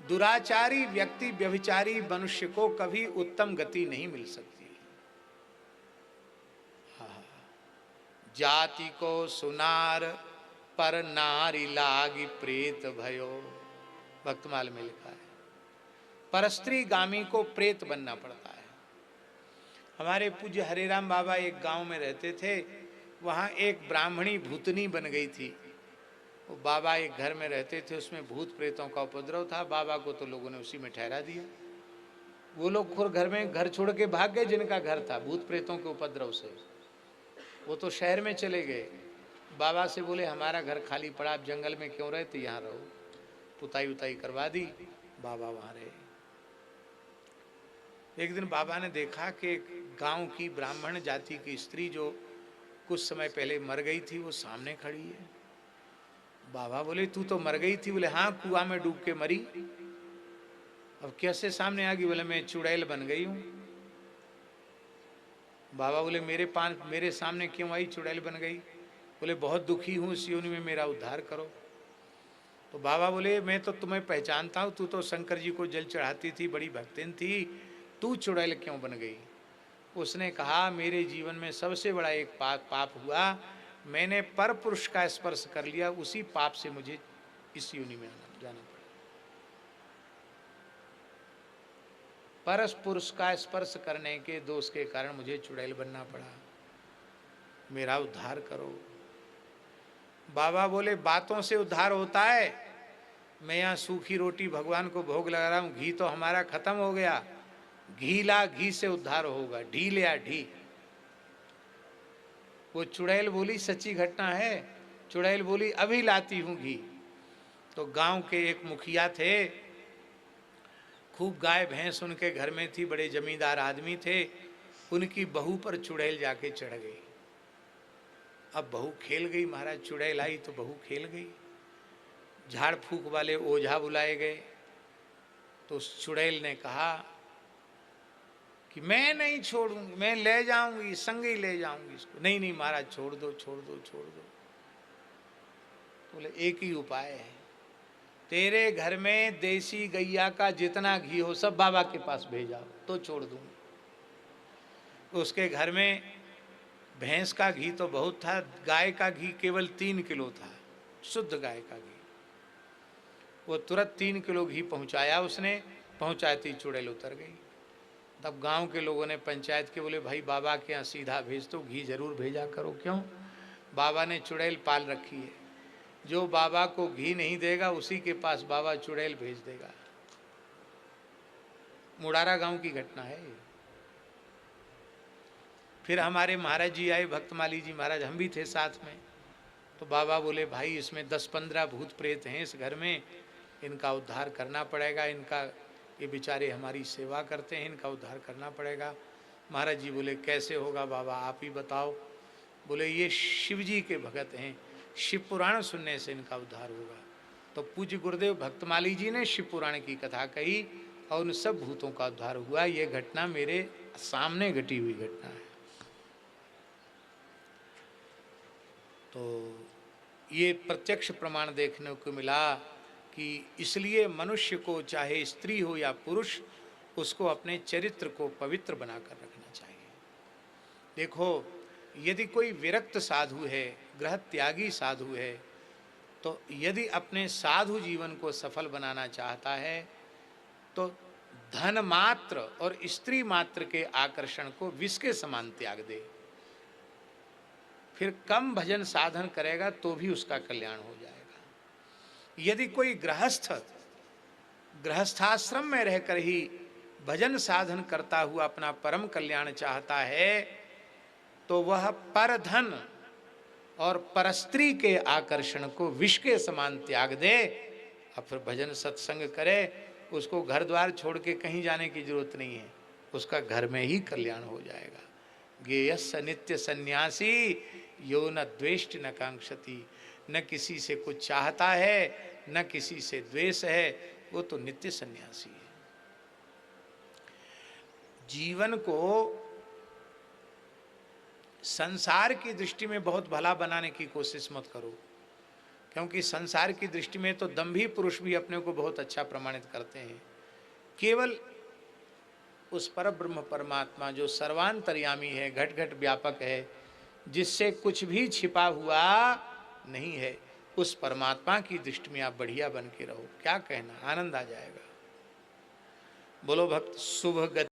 दुराचारी व्यक्ति, व्यभिचारी मनुष्य को कभी उत्तम गति नहीं मिल सकती। हाँ। जाति को सुनार पर नारी लागी प्रेत भयो, भक्तमाल में लिखा है। परस्त्री गामी को प्रेत बनना पड़ता है। हमारे पूज्य हरिराम बाबा एक गांव में रहते थे, वहां एक ब्राह्मणी भूतनी बन गई थी। वो बाबा एक घर में रहते थे, उसमें भूत प्रेतों का उपद्रव था। बाबा को तो लोगों ने उसी में ठहरा दिया। वो लोग खुद घर में घर छोड़ के भाग गए, जिनका घर था भूत प्रेतों के उपद्रव से। वो तो शहर में चले गए। बाबा से बोले हमारा घर खाली पड़ा, आप जंगल में क्यों रहे, तो यहाँ रहो। पुताई उताई करवा दी, बाबा वहाँ रहे। एक दिन बाबा ने देखा कि एक गांव की ब्राह्मण जाति की स्त्री जो कुछ समय पहले मर गई थी, वो सामने खड़ी है। बाबा बोले तू तो मर गई थी? बोले हाँ, कुआं में डूब के मरी। अब कैसे सामने आ गई? बोले मैं चुड़ैल बन गई हूं। बाबा बोले मेरे सामने क्यों आई, चुड़ैल बन गई? बोले बहुत दुखी हूँ, इस योनि में मेरा उद्धार करो। तो बाबा बोले मैं तो तुम्हें पहचानता हूँ, तू तो शंकर जी को जल चढ़ाती थी, बड़ी भक्तिन थी, तू चुड़ैल क्यों बन गई? उसने कहा मेरे जीवन में सबसे बड़ा एक पाप हुआ, मैंने पर पुरुष का स्पर्श कर लिया, उसी पाप से मुझे इस योनि में जाना पड़ा। परस पुरुष का स्पर्श करने के दोष के कारण मुझे चुड़ैल बनना पड़ा, मेरा उद्धार करो। बाबा बोले बातों से उद्धार होता है? मैं यहाँ सूखी रोटी भगवान को भोग लगा रहा हूँ, घी तो हमारा खत्म हो गया, घी ला, घी से उद्धार होगा, ढी ले आ ढी। वो चुड़ैल बोली सच्ची घटना है। चुड़ैल बोली अभी लाती हूँ घी। तो गांव के एक मुखिया थे, खूब गाय भैंस उनके घर में थी, बड़े जमींदार आदमी थे। उनकी बहू पर चुड़ैल जाके चढ़ गई। अब बहू खेल गई, महाराज चुड़ैल आई तो बहू खेल गई। झाड़ फूक वाले ओझा बुलाए गए। तो उस चुड़ैल ने कहा कि मैं नहीं छोड़ूंगी, मैं ले जाऊंगी, संग ही ले जाऊंगी इसको। नहीं नहीं महाराज छोड़ दो छोड़ दो छोड़ दो। बोले एक ही उपाय है, तेरे घर में देसी गैया का जितना घी हो सब बाबा के पास भेजाओ तो छोड़ दूंगी। उसके घर में भैंस का घी तो बहुत था, गाय का घी केवल 3 किलो था, शुद्ध गाय का घी। वो तुरंत 3 किलो घी पहुंचाया उसने, पहुंचाती चुड़ैल उतर गई। तब गांव के लोगों ने पंचायत के बोले भाई बाबा के यहाँ सीधा भेज दो, घी जरूर भेजा करो। क्यों? बाबा ने चुड़ैल पाल रखी है, जो बाबा को घी नहीं देगा उसी के पास बाबा चुड़ैल भेज देगा। मुड़ारा गांव की घटना है। फिर हमारे महाराज जी आए, भक्तमाली जी महाराज, हम भी थे साथ में। तो बाबा बोले भाई इसमें 10-15 भूत प्रेत हैं इस घर में, इनका उद्धार करना पड़ेगा, इनका ये बेचारे हमारी सेवा करते हैं, इनका उद्धार करना पड़ेगा। महाराज जी बोले कैसे होगा बाबा, आप ही बताओ। बोले ये शिव जी के भगत हैं, शिव पुराण सुनने से इनका उद्धार होगा। तो पूज्य गुरुदेव भक्तमाली जी ने शिव पुराण की कथा कही और उन सब भूतों का उद्धार हुआ। ये घटना मेरे सामने घटी हुई घटना है। तो ये प्रत्यक्ष प्रमाण देखने को मिला कि इसलिए मनुष्य को चाहे स्त्री हो या पुरुष, उसको अपने चरित्र को पवित्र बनाकर रखना चाहिए। देखो यदि कोई विरक्त साधु है, गृह त्यागी साधु है, तो यदि अपने साधु जीवन को सफल बनाना चाहता है तो धन मात्र और स्त्री मात्र के आकर्षण को विष के समान त्याग दे। फिर कम भजन साधन करेगा तो भी उसका कल्याण हो जाएगा। यदि कोई गृहस्थाश्रम में रहकर ही भजन साधन करता हुआ अपना परम कल्याण चाहता है तो वह पर धन और परस्त्री के आकर्षण को विष के समान त्याग दे और फिर भजन सत्संग करे। उसको घर द्वार छोड़ के कहीं जाने की जरूरत नहीं है, उसका घर में ही कल्याण हो जाएगा। गेयस्य नित्य सन्यासी यो न द्वेष्टि न कांक्षति, न किसी से कुछ चाहता है न किसी से द्वेष है, वो तो नित्य सन्यासी है। जीवन को संसार की दृष्टि में बहुत भला बनाने की कोशिश मत करो क्योंकि संसार की दृष्टि में तो दंभी पुरुष भी अपने को बहुत अच्छा प्रमाणित करते हैं। केवल उस परब्रह्म परमात्मा जो सर्वांतर्यामी है, घट घट व्यापक है, जिससे कुछ भी छिपा हुआ नहीं है, उस परमात्मा की दृष्टि में आप बढ़िया बन के रहो। क्या कहना, आनंद आ जाएगा। बोलो भक्त शुभ गति।